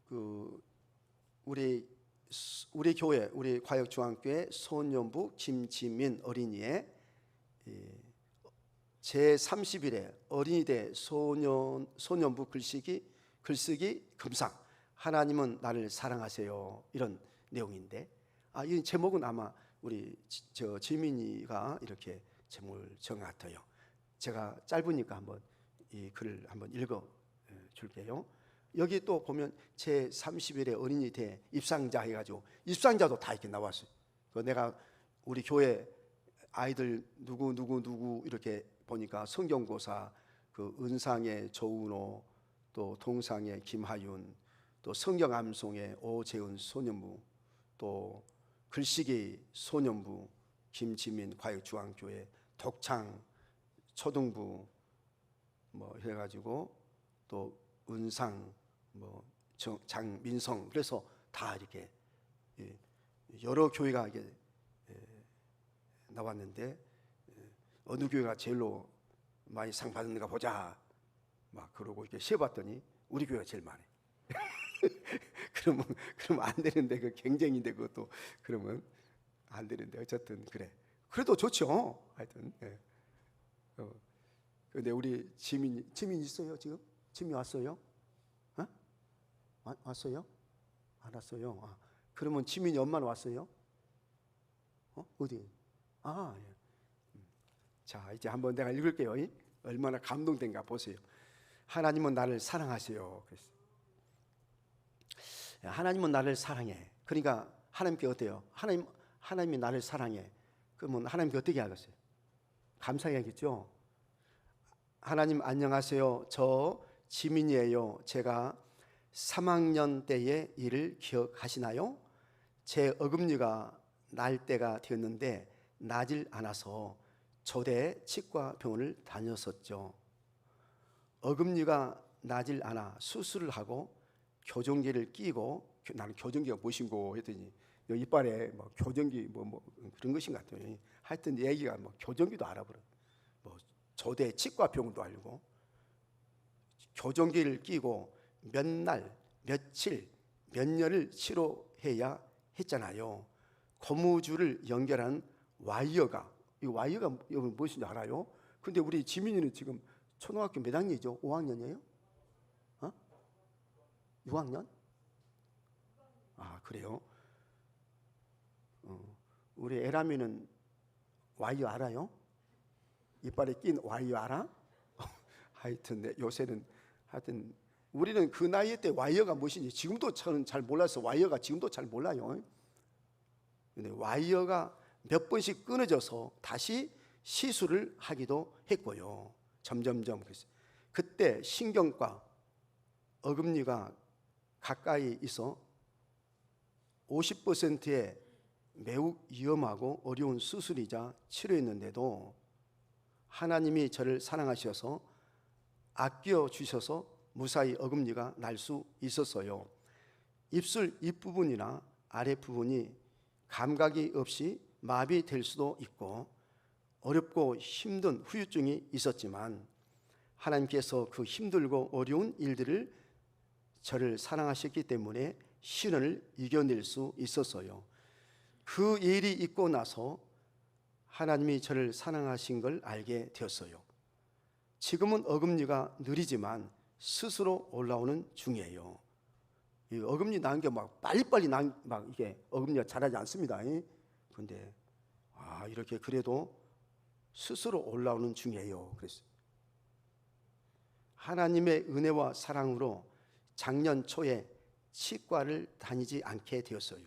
그 우리 교회, 우리 과역중앙교회 소년부 김지민 어린이의 제30일에 어린이대 소년부 글쓰기 금상 하나님은 나를 사랑하세요, 이런 내용인데, 이 제목은 아마 우리 지민이가 이렇게 제목을 정한 것 같아요. 제가 짧으니까 한번 이 글을 한번 읽어 줄게요. 여기 또 보면 제30일에 어린이대 입상자 해가지고 입상자도 다 이렇게 나왔어요. 내가 우리 교회 아이들 누구 이렇게 보니까 성경고사 그 은상의 조은호, 또 동상의 김하윤, 또 성경암송의 오재은 소년부, 또 글쓰기 소년부 김지민 과역중앙교회, 독창 초등부 뭐 해가지고 또 은상 뭐 장민성, 그래서 다 이렇게 여러 교회가 이게 나왔는데 어느 교회가 제일로 많이 상 받는가 보자 막 그러고 이렇게 세봤더니 우리 교회가 제일 많아. 그러면 안 되는데, 그 경쟁인데 그것도 그러면 안 되는데, 어쨌든 그래. 그래도 좋죠. 하여튼. 근데 우리 지민 있어요 지금? 지민 왔어요? 왔어요? 안 왔어요. 그러면 지민이 엄마는 왔어요? 어디? 예. 자, 이제 한번 내가 읽을게요. 얼마나 감동된가 보세요. 하나님은 나를 사랑하세요. 그랬어요. 하나님은 나를 사랑해. 그러니까 하나님께 어때요? 하나님이 나를 사랑해. 그러면 하나님께 어떻게 하겠어요? 감사해야겠죠. 하나님 안녕하세요. 저 지민이에요. 제가 3학년 때의 일을 기억하시나요? 제 어금니가 날 때가 되었는데 나질 않아서 조대 치과병원을 다녔었죠. 어금니가 나질 않아 수술을 하고 교정기를 끼고, 나는 교정기가 무엇인고 했더니 이빨에 뭐 교정기 뭐 그런 것인 것 같아요. 하여튼 얘기가 뭐 교정기도 알아버려. 뭐 조대 치과병원도 알고, 교정기를 끼고 몇 날, 며칠, 몇 년을 치료해야 했잖아요. 고무줄을 연결한 와이어가, 이 와이어가 무엇인지 알아요? 근데 우리 지민이는 지금 초등학교 몇 학년이죠? 5학년이에요? 6학년? 그래요? 우리 에라미는 와이어 알아요? 이빨에 낀 와이어 알아? 하여튼 요새는 하여튼 우리는 그 나이 때 와이어가 무엇인지 지금도 저는 잘 몰라서 와이어가 지금도 잘 몰라요. 근데 와이어가 몇 번씩 끊어져서 다시 시술을 하기도 했고요. 점점점 그랬어요. 그때 신경과 어금니가 가까이 있어 50%의 매우 위험하고 어려운 수술이자 치료였는데도 하나님이 저를 사랑하셔서 아껴 주셔서 무사히 어금니가 날 수 있었어요. 입술 윗부분이나 아랫부분이 감각이 없이 마비될 수도 있고 어렵고 힘든 후유증이 있었지만 하나님께서 그 힘들고 어려운 일들을 저를 사랑하셨기 때문에 시련을 이겨낼 수 있었어요. 그 일이 있고 나서 하나님이 저를 사랑하신 걸 알게 되었어요. 지금은 어금니가 느리지만 스스로 올라오는 중이에요. 이 어금니 나는 게 막 빨리빨리 막 이게 어금니가 자라지 않습니다. 그런데 이렇게 그래도 스스로 올라오는 중이에요. 그랬어요. 하나님의 은혜와 사랑으로 작년 초에 치과를 다니지 않게 되었어요.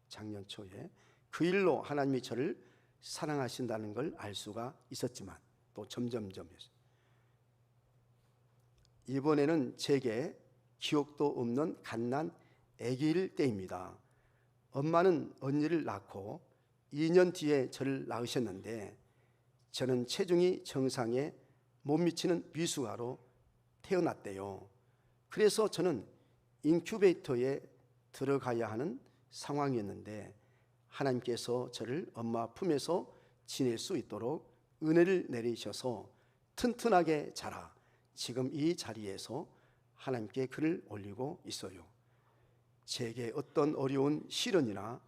작년 초에 그 일로 하나님이 저를 사랑하신다는 걸 알 수가 있었지만 또 점점점 했어요. 이번에는 제게 기억도 없는 갓난 아기일 때입니다. 엄마는 언니를 낳고 2년 뒤에 저를 낳으셨는데 저는 체중이 정상에 못 미치는 미숙아로 태어났대요. 그래서 저는 인큐베이터에 들어가야 하는 상황이었는데 하나님께서 저를 엄마 품에서 지낼 수 있도록 은혜를 내리셔서 튼튼하게 자라 지금 이 자리에서 하나님께 글을 올리고 있어요. 제게 어떤 어려운 시련이나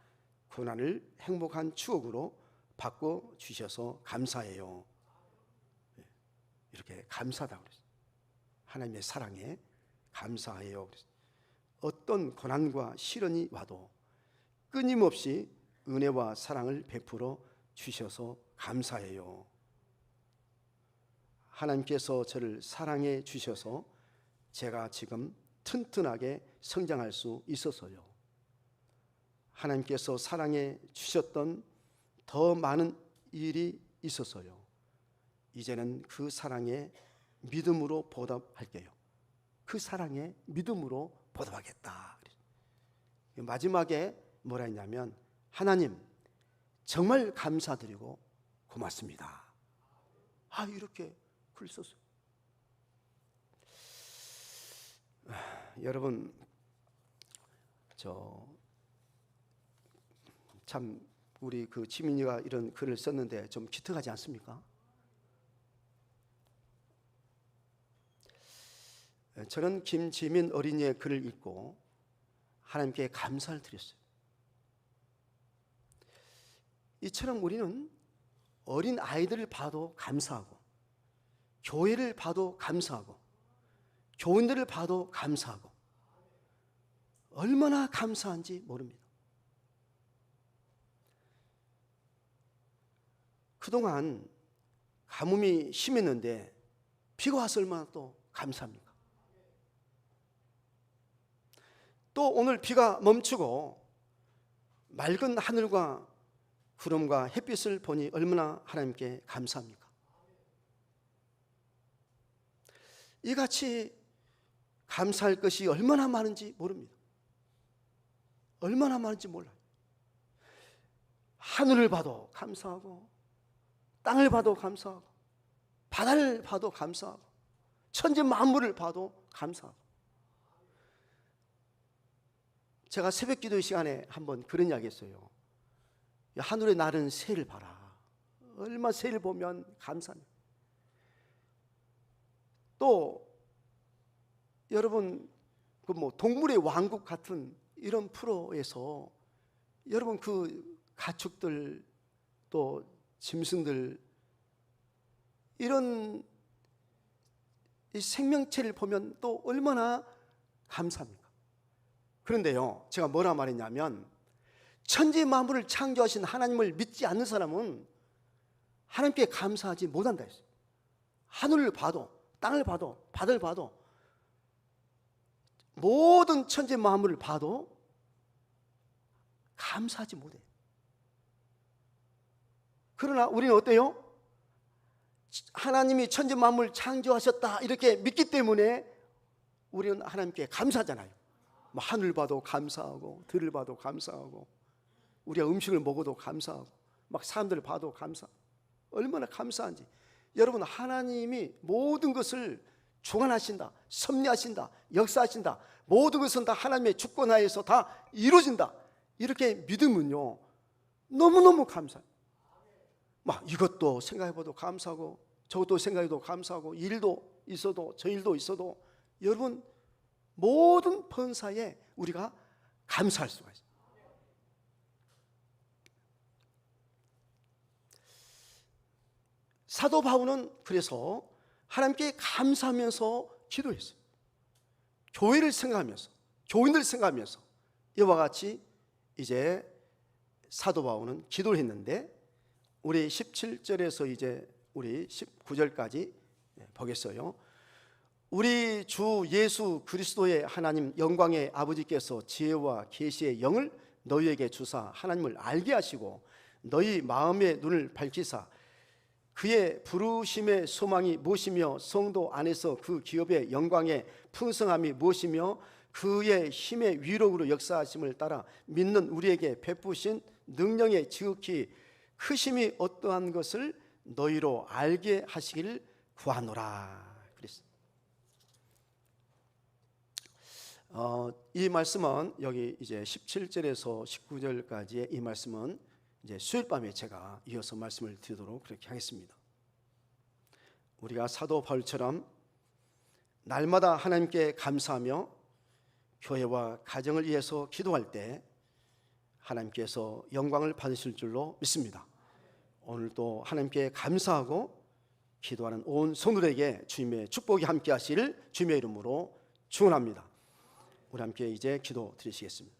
고난을 행복한 추억으로 바꿔 주셔서 감사해요. 이렇게 감사하다고 그랬어요. 하나님의 사랑에 감사해요. 그랬어요. 어떤 고난과 시련이 와도 끊임없이 은혜와 사랑을 베풀어 주셔서 감사해요. 하나님께서 저를 사랑해 주셔서 제가 지금 튼튼하게 성장할 수 있어서요. 하나님께서 사랑해 주셨던 더 많은 일이 있어서요. 이제는 그 사랑에 믿음으로 보답할게요. 그 사랑에 믿음으로 보답하겠다. 마지막에 뭐라 했냐면 하나님 정말 감사드리고 고맙습니다. 이렇게 글 썼어요. 여러분 참 우리 그 지민이가 이런 글을 썼는데 좀 기특하지 않습니까? 저는 김지민 어린이의 글을 읽고 하나님께 감사를 드렸어요. 이처럼 우리는 어린 아이들을 봐도 감사하고, 교회를 봐도 감사하고, 교인들을 봐도 감사하고, 얼마나 감사한지 모릅니다. 그동안 가뭄이 심했는데 비가 와서 얼마나 또 감사합니까? 또 오늘 비가 멈추고 맑은 하늘과 구름과 햇빛을 보니 얼마나 하나님께 감사합니까? 이같이 감사할 것이 얼마나 많은지 모릅니다. 얼마나 많은지 몰라요. 하늘을 봐도 감사하고, 땅을 봐도 감사하고, 바다를 봐도 감사하고, 천지 만물을 봐도 감사하고. 제가 새벽 기도 시간에 한번 그런 이야기 했어요. 하늘에 나는 새를 봐라. 얼마 새를 보면 감사합니다. 또 여러분 그 동물의 왕국 같은 이런 프로에서 여러분 그 가축들 또 짐승들 이런 이 생명체를 보면 또 얼마나 감사합니까? 그런데요, 제가 뭐라 말했냐면 천지 만물을 창조하신 하나님을 믿지 않는 사람은 하나님께 감사하지 못한다 했어요. 하늘을 봐도, 땅을 봐도, 바다를 봐도, 모든 천지 만물을 봐도 감사하지 못해요. 그러나 우리는 어때요? 하나님이 천지 만물을 창조하셨다 이렇게 믿기 때문에 우리는 하나님께 감사하잖아요. 하늘 봐도 감사하고, 들을 봐도 감사하고, 우리가 음식을 먹어도 감사하고, 막 사람들을 봐도 감사하고, 얼마나 감사한지. 여러분, 하나님이 모든 것을 주관하신다, 섭리하신다, 역사하신다, 모든 것은 다 하나님의 주권하에서 다 이루어진다, 이렇게 믿으면요 너무너무 감사해요. 막 이것도 생각해봐도 감사하고, 저것도 생각해도 감사하고, 일도 있어도 저 일도 있어도 여러분 모든 번사에 우리가 감사할 수가 있어요. 사도 바울은 그래서 하나님께 감사하면서 기도했어요. 교회를 생각하면서, 교인들 생각하면서 이와 같이 이제 사도 바울은 기도를 했는데, 우리 17절에서 이제 우리 19절까지 보겠어요. 우리 주 예수 그리스도의 하나님 영광의 아버지께서 지혜와 계시의 영을 너희에게 주사 하나님을 알게 하시고 너희 마음의 눈을 밝히사 그의 부르심의 소망이 무엇이며 성도 안에서 그 기업의 영광의 풍성함이 무엇이며 그의 힘의 위력으로 역사하심을 따라 믿는 우리에게 베푸신 능력의 지극히 크심이 어떠한 것을 너희로 알게 하시기를 구하노라. 그랬어요. 이 말씀은 여기 이제 17절에서 19절까지의 이 말씀은 이제 수요일 밤에 제가 이어서 말씀을 드리도록 그렇게 하겠습니다. 우리가 사도 바울처럼 날마다 하나님께 감사하며 교회와 가정을 위해서 기도할 때 하나님께서 영광을 받으실 줄로 믿습니다. 오늘도 하나님께 감사하고 기도하는 온 성도들에게 주님의 축복이 함께 하시를 주님의 이름으로 축원합니다. 우리 함께 이제 기도 드리시겠습니다.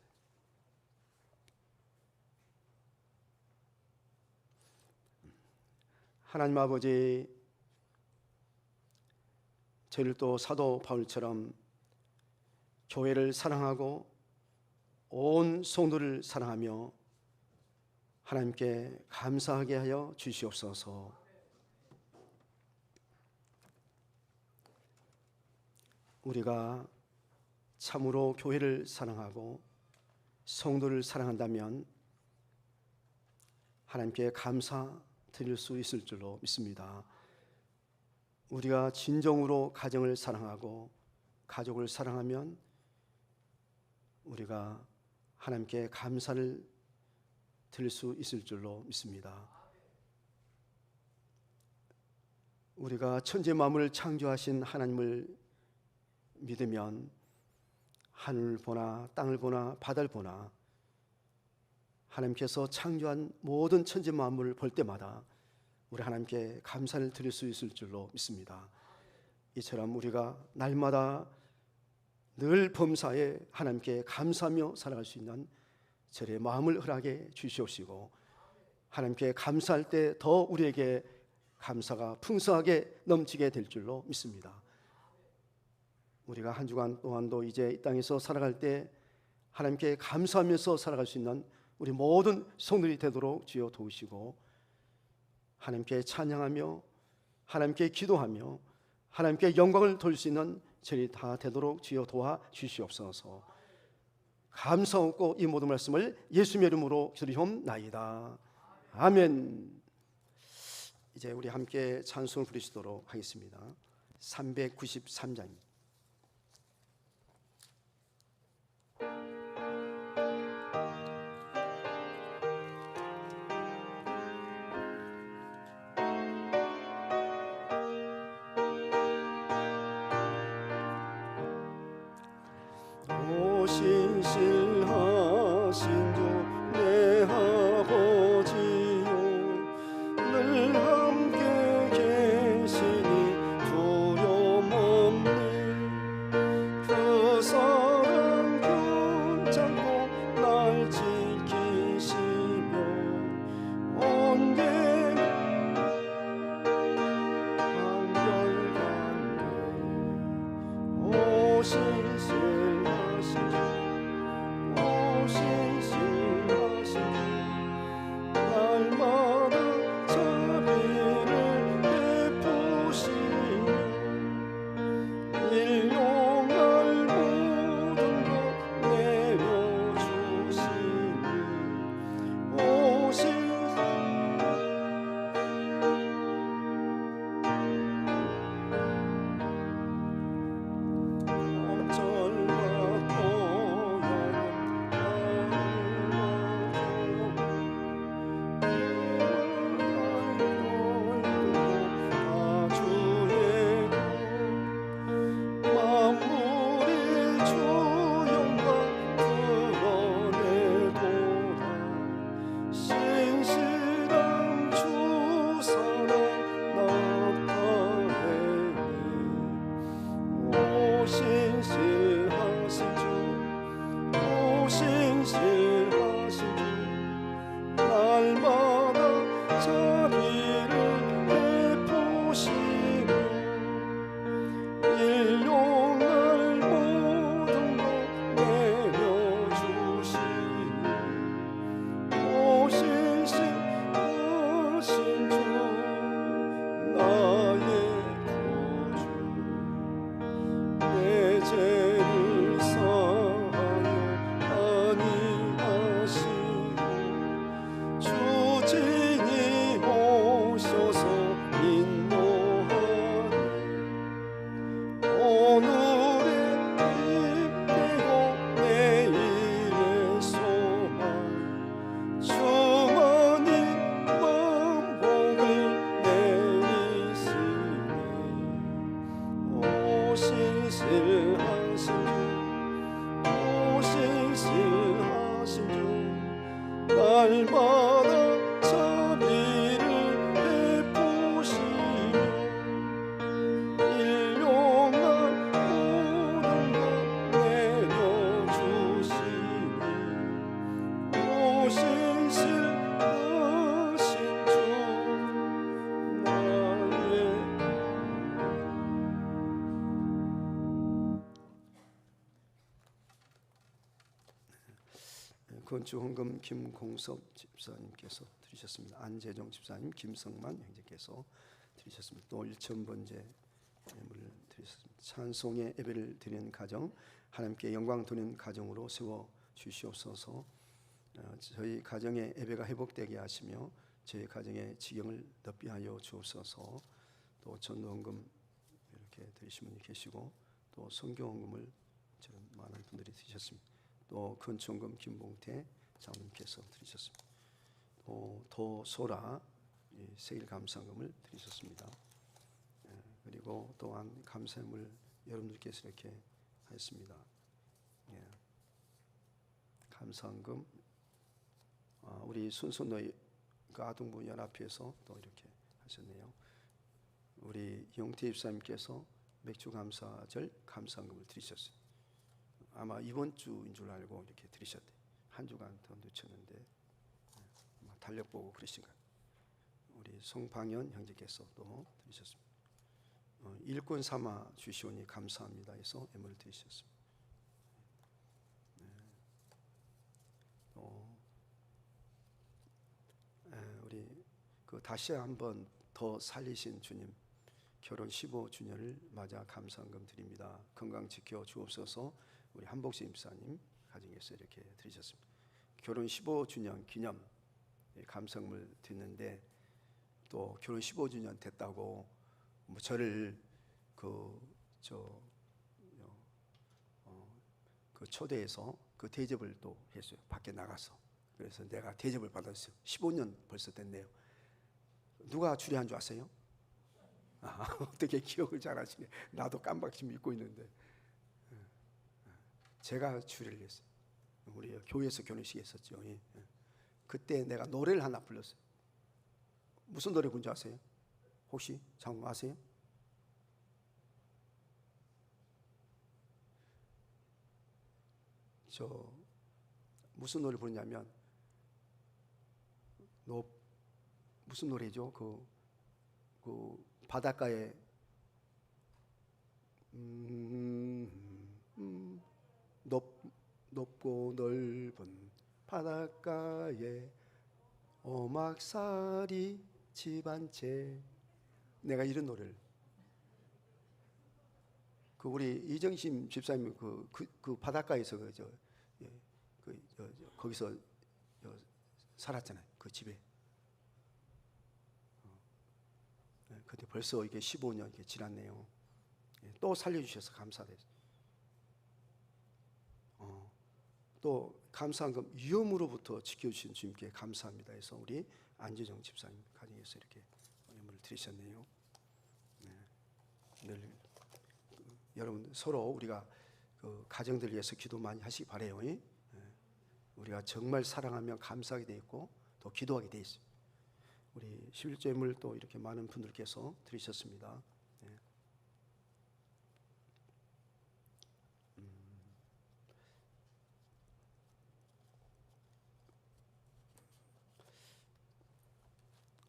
하나님 아버지, 저희를 또 사도 바울처럼 교회를 사랑하고 온 성도를 사랑하며 하나님께 감사하게 하여 주시옵소서. 우리가 참으로 교회를 사랑하고 성도를 사랑한다면 하나님께 감사 드릴 수 있을 줄로 믿습니다. 우리가 진정으로 가정을 사랑하고 가족을 사랑하면 우리가 하나님께 감사를 드릴 수 있을 줄로 믿습니다. 우리가 천지 만물을 창조하신 하나님을 믿으면 하늘을 보나 땅을 보나 바다를 보나 하나님께서 창조한 모든 천지 만물을 볼 때마다 우리 하나님께 감사를 드릴 수 있을 줄로 믿습니다. 이처럼 우리가 날마다 늘 범사에 하나님께 감사하며 살아갈 수 있는 저의 마음을 허락해 주시옵시고 하나님께 감사할 때 더 우리에게 감사가 풍성하게 넘치게 될 줄로 믿습니다. 우리가 한 주간 동안도 이제 이 땅에서 살아갈 때 하나님께 감사하면서 살아갈 수 있는 우리 모든 성도들이 되도록 주여 도우시고 하나님께 찬양하며 하나님께 기도하며 하나님께 영광을 돌릴 수 있는 저희 다 되도록 주여 도와 주시옵소서. 감사하고 이 모든 말씀을 예수님의 이름으로 드리옵나이다. 아멘. 이제 우리 함께 찬송을 부르시도록 하겠습니다. 393장입니다. 신실하신 주 내 아버지요 늘 함께 계시니 두려움 없네. 날마다 자비를 베푸시며 일용할 모든 것 내려주시니 오신실 하신 주 나의 건축 헌금 김공섭 집사님께서 드리셨습니다. 안재정 집사님, 김성만 형제께서 드리셨습니다. 또 1,000번째 예물을 드리셨습니다. 찬송의 예배를 드리는 가정, 하나님께 영광 돌리는 가정으로 세워 주시옵소서. 저희 가정의 예배가 회복되게 하시며 저희 가정의 지경을 넓게 하여 주옵소서. 또 전도헌금 이렇게 드리신 분이 계시고 또 성경헌금을 많은 분들이 드리셨습니다. 또 건축헌금 김봉태 장로님께서 드리셨습니다. 또 도소라 세일 감사금을 드리셨습니다. 그리고 또한 감사함을 여러분들께서 이렇게 하셨습니다. 감사헌금 우리 순손노이 아동부 연합회에서 또 이렇게 하셨네요. 우리 영태 집사님께서 맥주 감사절 감사헌금을 드리셨어요. 아마 이번 주인 줄 알고 이렇게 드리셨대. 한 주간 더 늦췄는데 달력 보고 그러신 거예요. 우리 송방현 형제께서 또 드리셨습니다. 일꾼 삼아 주시오니 감사합니다 해서 예물을 드리셨습니다. 우리 다시 한번 더 살리신 주님, 결혼 15주년을 맞아 감사헌금 드립니다. 건강 지켜 주옵소서. 우리 한복수 임사님 가정에서 이렇게 드리셨습니다. 결혼 15주년 기념 감사헌금을 드렸는데 또 결혼 15주년 됐다고 저를 초대해서 그 대접을 또 했어요. 밖에 나가서. 그래서 내가 대접을 받았어요. 15년 벌써 됐네요. 누가 추리한 줄 아세요? 어떻게 기억을 잘하시네. 나도 깜빡 지금 잊고 있는데 제가 추리를 했어요. 우리 교회에서 결혼식이 있었죠. 그때 내가 노래를 하나 불렀어요. 무슨 노래 부른지 아세요? 혹시 장로 아세요? 무슨 노래 부르냐면 무슨 노래죠? 그 바닷가에 높고 넓은 바닷가에 오막살이 집 한 채. 내가 이런 노래를 우리 이정심 집사님 그 바닷가에서 거기서 살았잖아요. 그 집에. 근데 벌써 이게 15년 이게 지났네요. 또 살려주셔서 감사해요. 또 감사헌금 위험으로부터 지켜주신 주님께 감사합니다 해서 우리 안재정 집사님 가정에서 이렇게 예물을 드리셨네요. 늘 여러분 서로 우리가 가정들 위해서 기도 많이 하시기 바래요. 우리가 정말 사랑하면 감사하게 돼 있고 또 기도하게 돼 있어요. 우리 11조예물 또 이렇게 많은 분들께서 드리셨습니다.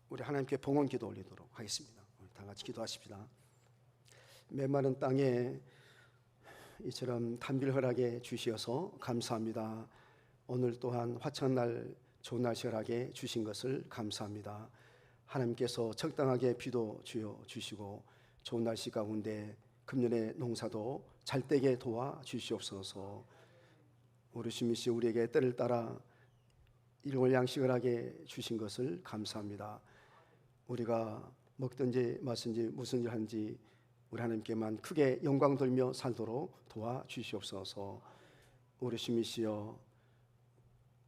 우리 하나님께 봉헌 기도 올리도록 하겠습니다. 다 같이 기도하십시다. 메마른 땅에 이처럼 단비를 허락해 주시어서 감사합니다. 오늘 또한 화창한 날 좋은 날씨 허락해 주신 것을 감사합니다. 하나님께서 적당하게 비도 주어 주시고 좋은 날씨 가운데 금년의 농사도 잘되게 도와 주시옵소서. 우리 주님이시 우리에게 때를 따라 일용할 양식을 하게 주신 것을 감사합니다. 우리가 먹든지 마든지 무슨 일 하는지 우리 하나님께만 크게 영광 돌며 살도록 도와 주시옵소서. 우리 주님이시여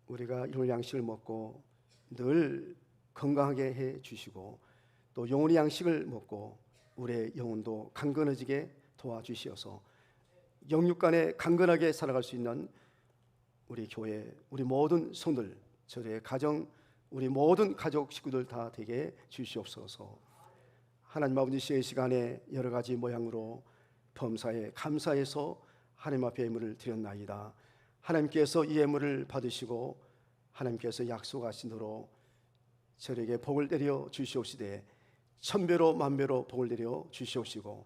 우리가 일용할 양식을 먹고 늘 건강하게 해 주시고 또 영혼의 양식을 먹고 우리의 영혼도 강건해지게 도와주시어서 영육 간에 강건하게 살아갈 수 있는 우리 교회 우리 모든 성들 저희의 가정, 우리 모든 가족 식구들 다 되게 주시옵소서. 하나님 아버지, 이 시간에 여러 가지 모양으로 범사에 감사해서 하나님 앞에 예물을 드렸나이다. 하나님께서 이 예물을 받으시고 하나님께서 약속하신 대로 저에게 복을 내려 주시옵시되 천배로 만배로 복을 내려 주시옵시고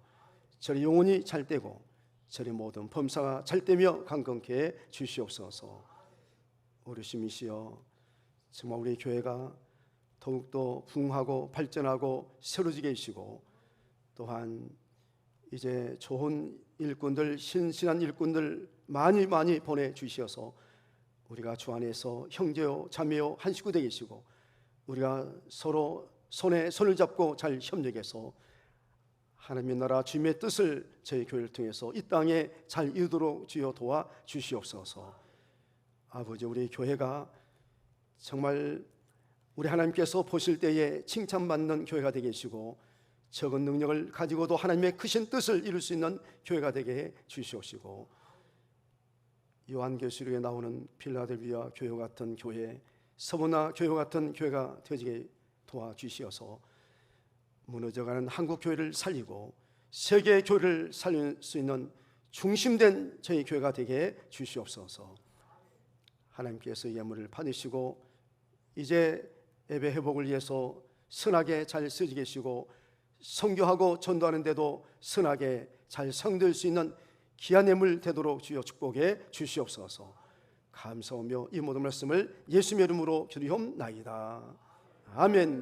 저희 영혼이 잘되고 저희 모든 범사가 잘되며 강건케 해 주시옵소서. 우리 주님이시여, 정말 우리 교회가 더욱더 부흥하고 발전하고 새로지게 하시고 또한 이제 좋은 일꾼들, 신실한 일꾼들 많이 보내주시어서 우리가 주 안에서 형제요 자매요 한 식구 되게 하시고 우리가 서로 손에 손을 잡고 잘 협력해서 하나님의 나라 주님의 뜻을 저희 교회를 통해서 이 땅에 잘 이루도록 주여 도와 주시옵소서. 아버지, 우리 교회가 정말 우리 하나님께서 보실 때에 칭찬받는 교회가 되게 하시고 적은 능력을 가지고도 하나님의 크신 뜻을 이룰 수 있는 교회가 되게 해 주시옵시고 요한계시록에 나오는 필라델비아 교회 같은 교회, 서머나 교회 같은 교회가 되어지게 도와주시어서 무너져가는 한국 교회를 살리고 세계 교회를 살릴 수 있는 중심된 저희 교회가 되게 해 주시옵소서. 하나님께서 예물을 받으시고 이제 예배 회복을 위해서 선하게 잘 쓰지 계시고 선교하고 전도하는 데도 선하게 잘 성될 수 있는 귀한 예물 되도록 주여 축복해 주시옵소서. 감사하며 이 모든 말씀을 예수님의 이름으로 기도하옵나이다. 아멘.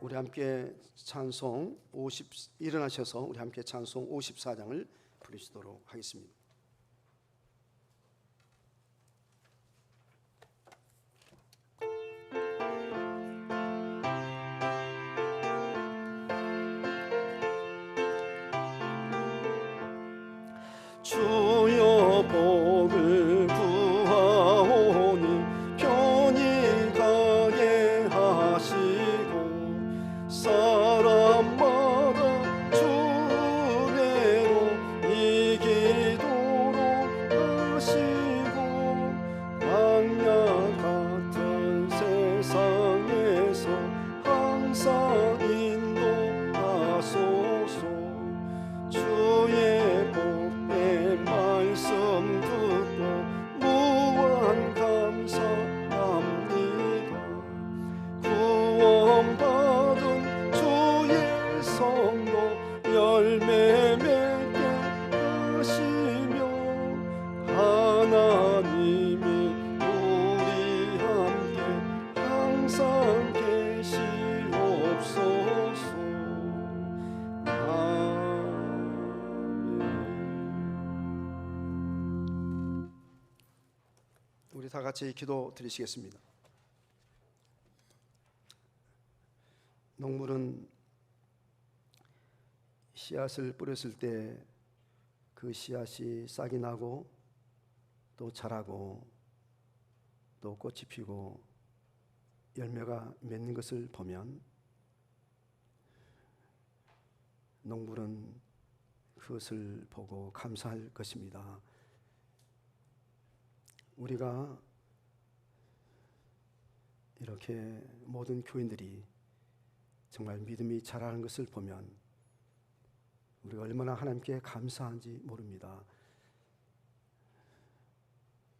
우리 함께 찬송 50 일어나셔서 우리 함께 찬송 54장을 부르시도록 하겠습니다. 주여 복을 구하오니 편히 가게 하시고 사람마다 주 은혜로 이기도록 하시고 광야 같은 세상에서 항상 인도하소서. 주의 복의 말씀 듣고 무한 감사합니다. 구원받은 주의 성도 열매 맺게 하시며 하나님이 우리 함께 항상 계시옵소서. 우리 다 같이 기도 드리시겠습니다. 농물은 씨앗을 뿌렸을 때 그 씨앗이 싹이 나고 또 자라고 또 꽃이 피고 열매가 맺는 것을 보면 농물은 그것을 보고 감사할 것입니다. 우리가 이렇게 모든 교인들이 정말 믿음이 자라는 것을 보면 우리가 얼마나 하나님께 감사한지 모릅니다.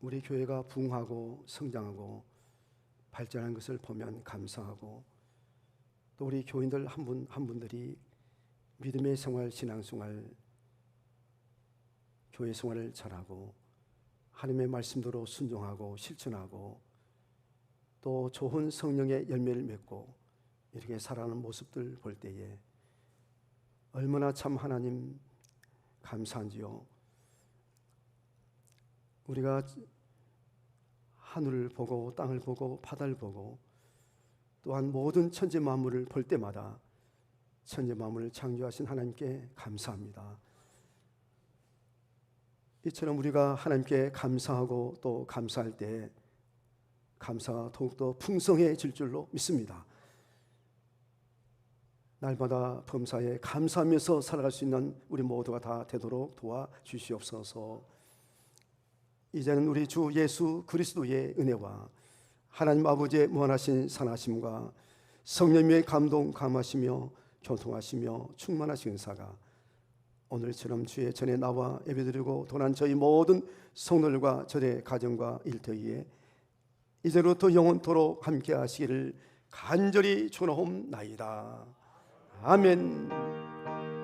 우리 교회가 부흥하고 성장하고 발전하는 것을 보면 감사하고 또 우리 교인들 한 분 한 분들이 믿음의 생활, 신앙생활, 교회 생활을 잘하고 하나님의 말씀대로 순종하고 실천하고 또 좋은 성령의 열매를 맺고 이렇게 살아가는 모습들 볼 때에 얼마나 참 하나님 감사한지요. 우리가 하늘을 보고 땅을 보고 바다를 보고 또한 모든 천지 만물을 볼 때마다 천지 만물을 창조하신 하나님께 감사합니다. 이처럼 우리가 하나님께 감사하고 또 감사할 때 감사가 더욱더 풍성해질 줄로 믿습니다. 날마다 범사에 감사하면서 살아갈 수 있는 우리 모두가 다 되도록 도와주시옵소서. 이제는 우리 주 예수 그리스도의 은혜와 하나님 아버지의 무한하신 선하심과 성령님의 감동 감하시며 교통하시며 충만하신 은사가 오늘처럼 주의 전에 나와 예배드리고 도난 저희 모든 성도들과 저의 가정과 일터에 이제로부터 영원토록 함께 하시기를 간절히 축원하옵나이다. 아멘.